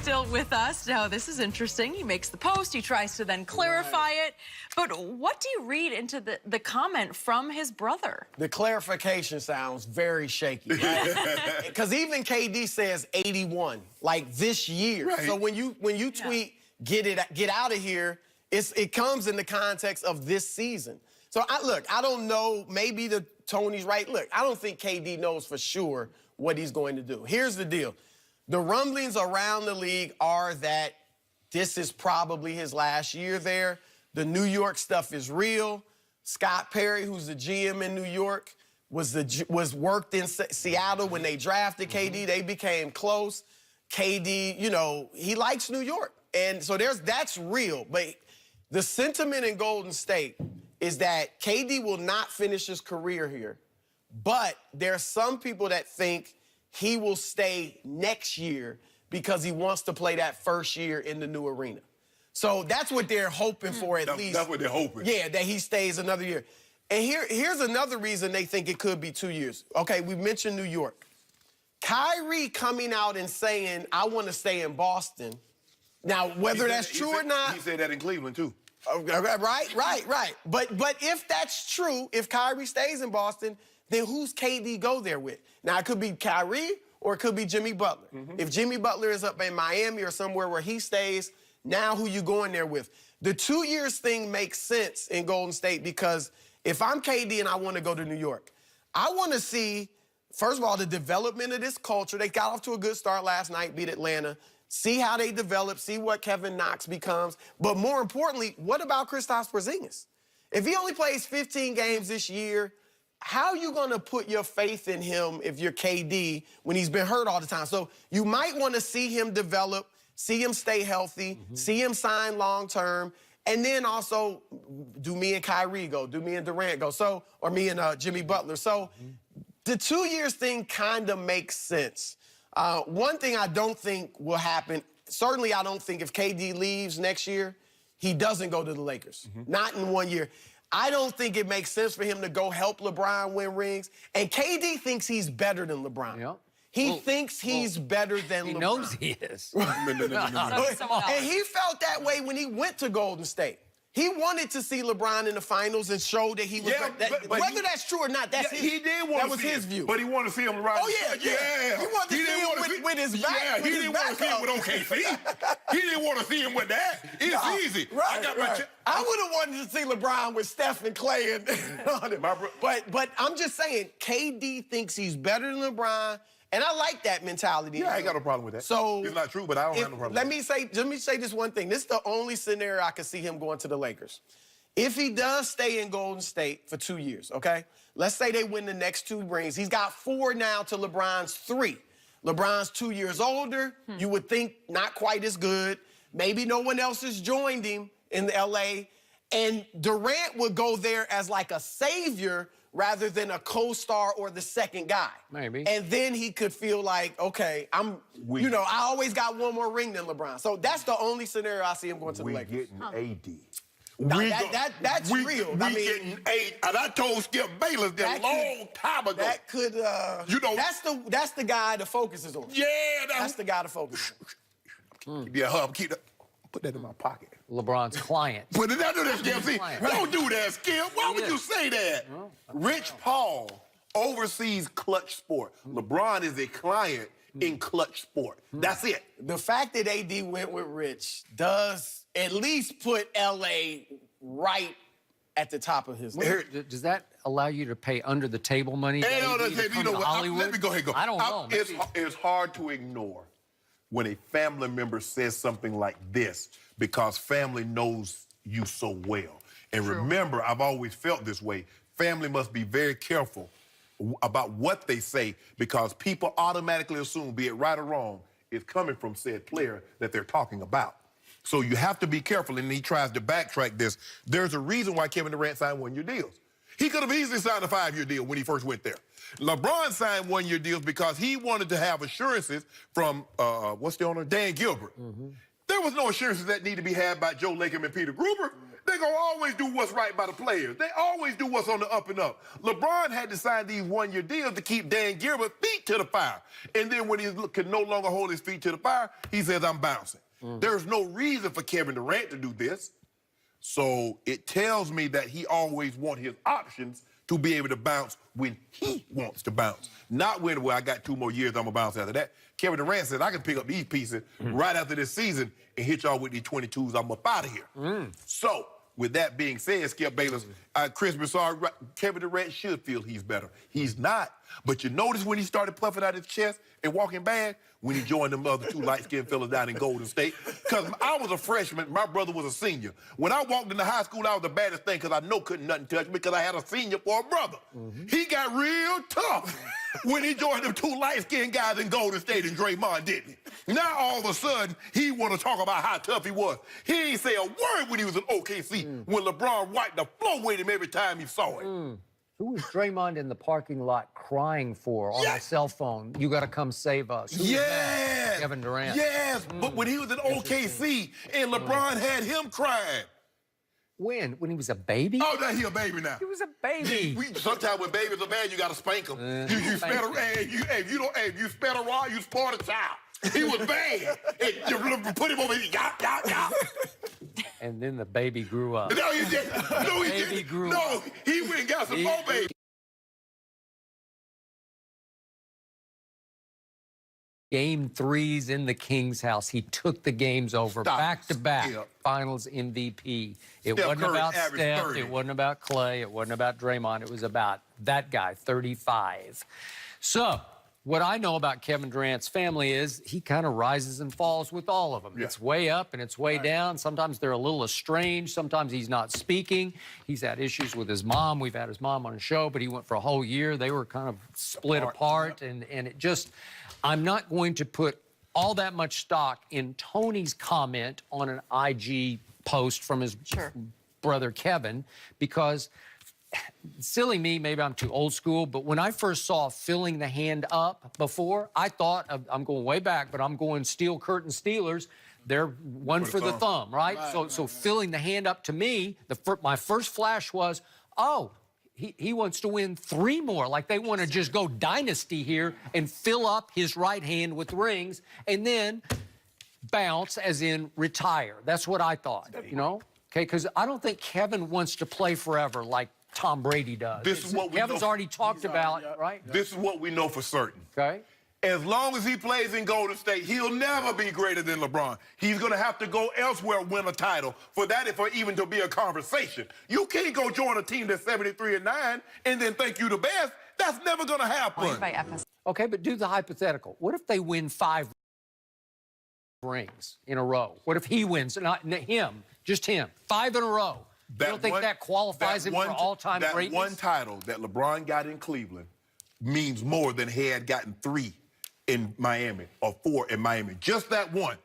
still with us. Now, this is interesting. He makes the post. He tries to then clarify it. But what do you read into the comment from his brother? The clarification sounds very shaky, right? Because even KD says 81, like this year. Right. So when you tweet, get out of here, it comes in the context of this season. So I don't know, maybe Tony's right. Look, I don't think KD knows for sure what he's going to do. Here's the deal. The rumblings around the league are that this is probably his last year there. The New York stuff is real. Scott Perry, who's the GM in New York, was worked in Seattle when they drafted KD. They became close. KD, you know, he likes New York. And so that's real. But the sentiment in Golden State is that KD will not finish his career here. But there are some people that think he will stay next year because he wants to play that first year in the new arena. So that's what they're hoping for at least. That's what they're hoping. Yeah, that he stays another year. And here's another reason they think it could be 2 years. Okay, we mentioned New York. Kyrie coming out and saying, I want to stay in Boston. Now, whether that's true or not. He said that in Cleveland, too. Right. But if that's true, if Kyrie stays in Boston, then who's KD go there with? Now, it could be Kyrie or it could be Jimmy Butler. If Jimmy Butler is up in Miami or somewhere where he stays, now who you going there with? The 2 years thing makes sense in Golden State because if I'm KD and I want to go to New York, I want to see, first of all, the development of this culture. They got off to a good start last night, beat Atlanta. See how they develop, see what Kevin Knox becomes. But more importantly, what about Kristaps Porzingis? If he only plays 15 games this year, how are you going to put your faith in him if you're KD when he's been hurt all the time? So you might want to see him develop, see him stay healthy, see him sign long-term, and then also do me and Kyrie go, do me and Durant go, or me and Jimmy Butler. So the 2 years thing kind of makes sense. One thing I don't think will happen, certainly I don't think if KD leaves next year, he doesn't go to the Lakers. Not in 1 year. I don't think it makes sense for him to go help LeBron win rings. And KD thinks he's better than LeBron. Yep. He thinks he's better than LeBron. He knows he is. And he felt that way when he went to Golden State. He wanted to see LeBron in the finals and show that he was. Whether that's true or not, that's his. He did want that was his view. But he wanted to see him LeBron. Oh yeah. He wanted to see him with his back. Yeah, he didn't want to see him with OKC. He didn't want to see him with that. It's easy. Right. I would have wanted to see LeBron with Steph and Clay and all them. But I'm just saying, KD thinks he's better than LeBron. And I like that mentality. Yeah, I ain't got no problem with that. So it's not true, but I don't have no problem. Let me say this one thing. This is the only scenario I can see him going to the Lakers. If he does stay in Golden State for 2 years, okay? Let's say they win the next 2 rings. He's got 4 now to LeBron's 3. LeBron's 2 years older. You would think not quite as good. Maybe no one else has joined him in L.A. And Durant would go there as like a savior rather than a co-star or the second guy. Maybe. And then he could feel like, okay, I always got 1 more ring than LeBron. So that's the only scenario I see him going to the Lakers. Getting AD. That's real. We getting AD. And I told Skip Bayless that long time ago. That could, that's the guy the focus is on. Yeah. That's the guy to focus on. Yeah, put that in my pocket. LeBron's client. Put it under there, Skip. See, don't do that, Skip. Why would you say that? Rich Paul oversees Clutch Sport. LeBron is a client in Clutch Sport. That's it. The fact that AD went with Rich does at least put L.A. right at the top of his list. Does that allow you to pay under the table money? Let me go ahead. I don't know. It's hard to ignore when a family member says something like this because family knows you so well. And remember, I've always felt this way. Family must be very careful about what they say because people automatically assume, be it right or wrong, it's coming from said player that they're talking about. So you have to be careful, and he tries to backtrack this. There's a reason why Kevin Durant signed 1-year deals. He could have easily signed a 5-year deal when he first went there. LeBron signed 1-year deals because he wanted to have assurances from, what's the owner? Dan Gilbert. There was no assurances that need to be had by Joe Lacob and Peter Gruber. They ain't gonna always do what's right by the players. They always do what's on the up and up. LeBron had to sign these one-year deals to keep Dan Gilbert's feet to the fire. And then when he can no longer hold his feet to the fire, he says, I'm bouncing. There's no reason for Kevin Durant to do this. So it tells me that he always wants his options to be able to bounce when he wants to bounce. Not when, well, I got 2 more years, I'm gonna bounce after that. Kevin Durant said, I can pick up these pieces right after this season and hit y'all with these 22s. I'm up out of here. So, with that being said, Skip Bayless, Chris Broussard, Kevin Durant should feel he's better. He's not. But you notice when he started puffing out his chest and walking bad, when he joined them other 2 light-skinned fellas down in Golden State. Because I was a freshman, my brother was a senior. When I walked into high school, I was the baddest thing because I know couldn't nothing touch me because I had a senior for a brother. He got real tough when he joined them 2 light-skinned guys in Golden State and Draymond, didn't he? Now, all of a sudden, he want to talk about how tough he was. He ain't say a word when he was in OKC when LeBron wiped the floor with him every time he saw him. Who was Draymond in the parking lot crying for on a cell phone? You got to come save us. Who was that? Kevin Durant. Yes, but when he was in OKC and LeBron had him crying. When? When he was a baby? Oh, now he a baby now. He was a baby. Sometimes when babies are bad, you got to spank them. You spare you spare a rod, you spoil a child. He was bad. And you put him over here, yop. And then the baby grew up. No, he didn't. No, he Baby didn't. grew No, up. he went and got some more babies. Game 3s in the King's house. He took the games over back-to-back. Skip. Finals MVP. It Steph wasn't Curry about averaged Steph. 30. It wasn't about Clay. It wasn't about Draymond. It was about that guy, 35. So, what I know about Kevin Durant's family is he kind of rises and falls with all of them. Yeah. It's way up and it's way down. Sometimes they're a little estranged. Sometimes he's not speaking. He's had issues with his mom. We've had his mom on a show, but he went for a whole year. They were kind of split apart. And it just, I'm not going to put all that much stock in Tony's comment on an IG post from his brother Kevin, because silly me, maybe I'm too old school, but when I first saw filling the hand up before, I thought, I'm going way back, but I'm going Steel Curtain Steelers. They're one for the thumb, right? So filling the hand up to me, my first flash was, oh, he wants to win 3 more. Like they want to just go dynasty here and fill up his right hand with rings and then bounce, as in retire. That's what I thought, you know? Okay, because I don't think Kevin wants to play forever like Tom Brady does. This is what we Kevin's know. already talked about, right? This is what we know for certain. Okay. As long as he plays in Golden State, he'll never be greater than LeBron. He's going to have to go elsewhere, win a title, for even to be a conversation. You can't go join a team that's 73-9 and then think you the best. That's never going to happen. Okay, but do the hypothetical. What if they win 5 rings in a row? What if he wins, not him, just him, 5 in a row? You don't think that qualifies him for all-time greatness? That one title that LeBron got in Cleveland means more than he had gotten 3 in Miami or 4 in Miami. Just that one.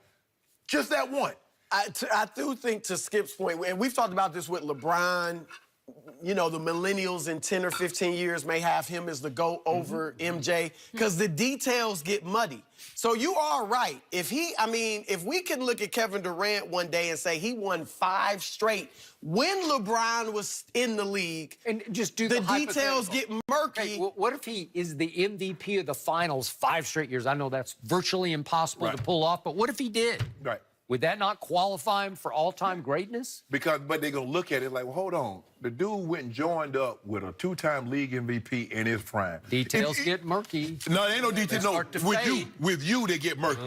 Just that one. I do think, to Skip's point, and we've talked about this with LeBron, you know, the millennials in 10 or 15 years may have him as the GOAT over MJ, because the details get muddy. So you are right. If we can look at Kevin Durant one day and say he won 5 straight when LeBron was in the league, and just do the details get murky. Hey, what if he is the MVP of the finals 5 straight years? I know that's virtually impossible to pull off, but what if he did? Right. Would that not qualify him for all-time greatness? But they're going to look at it like, well, hold on. The dude went and joined up with a 2-time league MVP in his prime. Details get murky. No, there ain't no details. No, fade. with you, they get murky.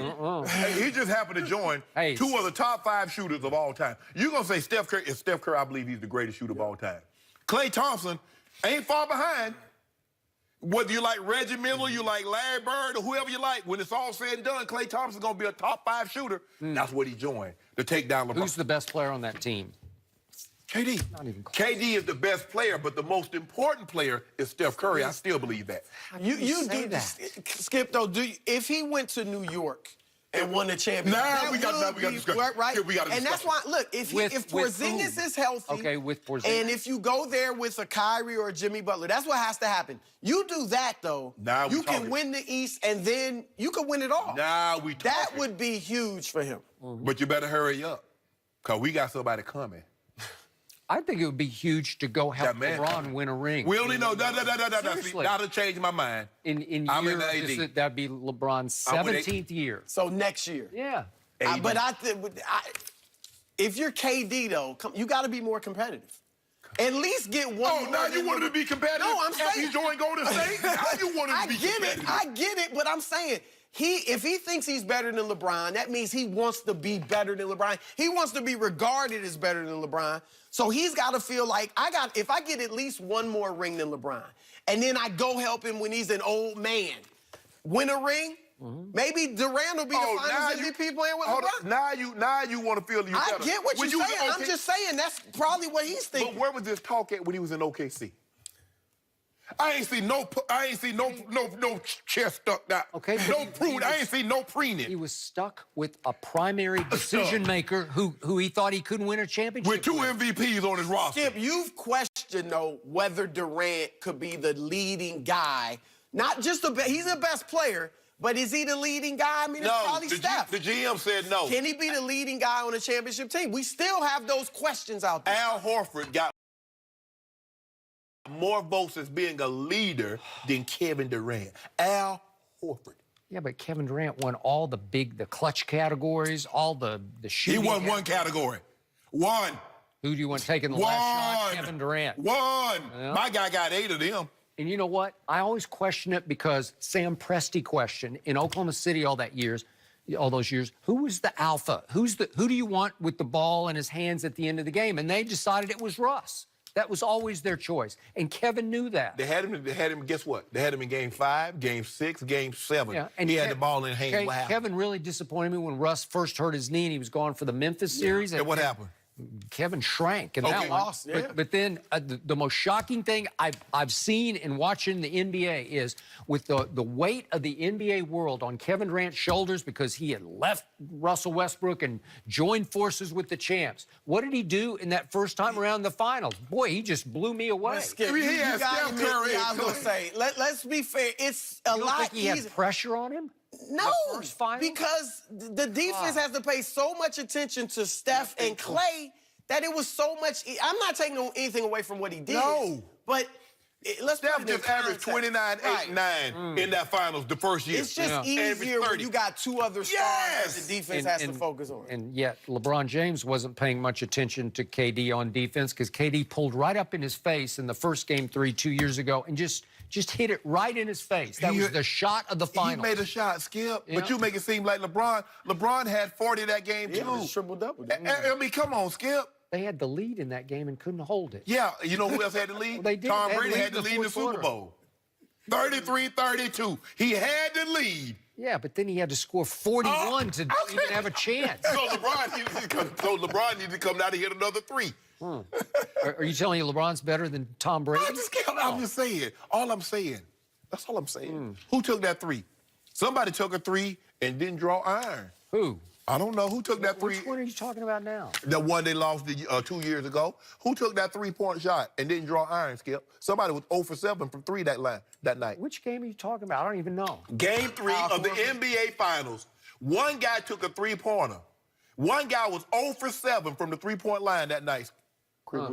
He just happened to join 2 of the top 5 shooters of all time. You're going to say Steph Curry. If Steph Curry, I believe he's the greatest shooter of all time. Klay Thompson ain't far behind. Whether you like Reggie Miller, you like Larry Bird, or whoever you like, when it's all said and done, Klay Thompson's going to be a top 5 shooter. That's what he joined, to take down LeBron. Who's the best player on that team? KD. Not even close. KD is the best player, but the most important player is Steph Curry. I still believe that. You do that. Skip, though, if he went to New York and won the championship, we got to discuss. Right? Yeah, we got to and that's why, look, if Porzingis is healthy, with Porzingis. And if you go there with a Kyrie or a Jimmy Butler, that's what has to happen. You do that, though, you can win the East, and then you can win it all. That would be huge for him. But you better hurry up, because we got somebody coming. I think it would be huge to go help LeBron win a ring. We only know Seriously. that'll change my mind. In I'm year, in the AD. that'd be LeBron's 17th year. So next year. Yeah. But if you're KD, though, you got to be more competitive. At least get one. Oh, now you want him to be competitive? No, I'm After saying. you join Golden State? Now you want him to be competitive? I get it, but I'm saying if he thinks he's better than LeBron, that means he wants to be better than LeBron. He wants to be regarded as better than LeBron. So he's got to feel like if I get at least one more ring than LeBron, and then I go help him when he's an old man, win a ring. Maybe Durant will be the finals MVP playing with LeBron. Now you want to feel you I better. get what When you're you saying. was I'm just saying that's probably what he's thinking. But where was this talk at when he was in OKC? I ain't see no chest stuck out. Okay, No prune. I ain't see no preening. He was stuck with a primary decision maker who he thought he couldn't win a championship With 2 MVPs on his roster. Skip, you've questioned, though, whether Durant could be the leading guy. Not just he's the best player, but is he the leading guy? I mean, it's probably Steph. The GM said no. Can he be the leading guy on a championship team? We still have those questions out there. Al Horford got more votes as being a leader than Kevin Durant. Al Horford. Yeah, but Kevin Durant won all the clutch categories, all the shooting. He won one category. One. Who do you want taking the last shot? Kevin Durant. One. Yeah. My guy got 8 of them. And you know what? I always question it because Sam Presti questioned in Oklahoma City all those years, who was the alpha? Who do you want with the ball in his hands at the end of the game? And they decided it was Russ. That was always their choice. And Kevin knew that. They had him, guess what? They had him in game 5, game 6, game 7. Yeah, and he had the ball in hand. What happened? Kevin really disappointed me when Russ first hurt his knee and he was gone for the Memphis series. And what happened? Kevin shrank in that one. Lost, yeah. But then the most shocking thing I've seen in watching the NBA is with the weight of the NBA world on Kevin Durant's shoulders because he had left Russell Westbrook and joined forces with the champs. What did he do in that first time around the finals? Boy, he just blew me away. Skip, I mean, he had gotta Steph admit, Curry. I was going to say, let's be fair. It's a You don't lot think he easier. had pressure on him? No, first final? because the defense has to pay so much attention to Steph and Clay that it was so much. I'm not taking anything away from what he did. No. But let's put Steph it in just averaged context. 29, 8, 9 in that finals the first year. It's just Averaged easier when 30. you got 2 other stars Yes! that the defense has to focus on. And yet LeBron James wasn't paying much attention to KD on defense because KD pulled right up in his face in the first game 3 2 years ago and just hit it right in his face. That was the shot of the final. He made a shot, Skip. Yeah. But you make it seem like LeBron had 40 that game, Yeah, it too. was triple-double. I mean, come on, Skip. They had the lead in that game and couldn't hold it. Yeah, you know who else had the lead? Well, they did. Tom They had Brady the had the lead in lead in the the Super fourth Bowl. 33-32. He had the lead. Yeah, but then he had to score 41 to even have a chance. So LeBron needed to come down and hit another 3. Are you telling me LeBron's better than Tom Brady? I'm just saying. All I'm saying. That's all I'm saying. Who took that 3? Somebody took a 3 and didn't draw iron. Who? I don't know. Who took that 3? Which one are you talking about now? The one they lost 2 years ago. Who took that 3-point shot and didn't draw iron, Skip? Somebody was 0 for 7 from 3 that night. Which game are you talking about? I don't even know. Game 3 of the NBA Finals. One guy took a 3-pointer. One guy was 0 for 7 from the 3-point line that night.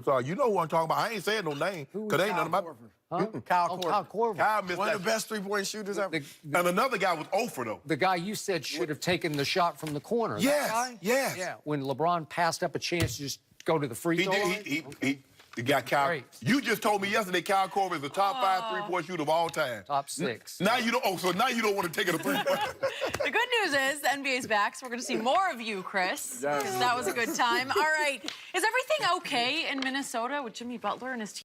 Sorry, you know who I'm talking about. I ain't saying no name because ain't none of my. Kyle Korver. Kyle Korver. Kyle missed One that. of the best 3-point shooters ever. And another guy was 0 for, though. The guy you said should have taken the shot from the corner. That Yes, guy? yes. Yeah, when LeBron passed up a chance to just go to the free He throw line. did. He got Kyle. Great. You just told me yesterday Kyle Korver is the top 5 3-point shooter of all time. Top 6. Now you don't. Oh, so now you don't want to take it a 3-point. The good news is the NBA's back, so we're going to see more of you, Chris. That was a good time. All right. Is everything okay in Minnesota with Jimmy Butler and his team?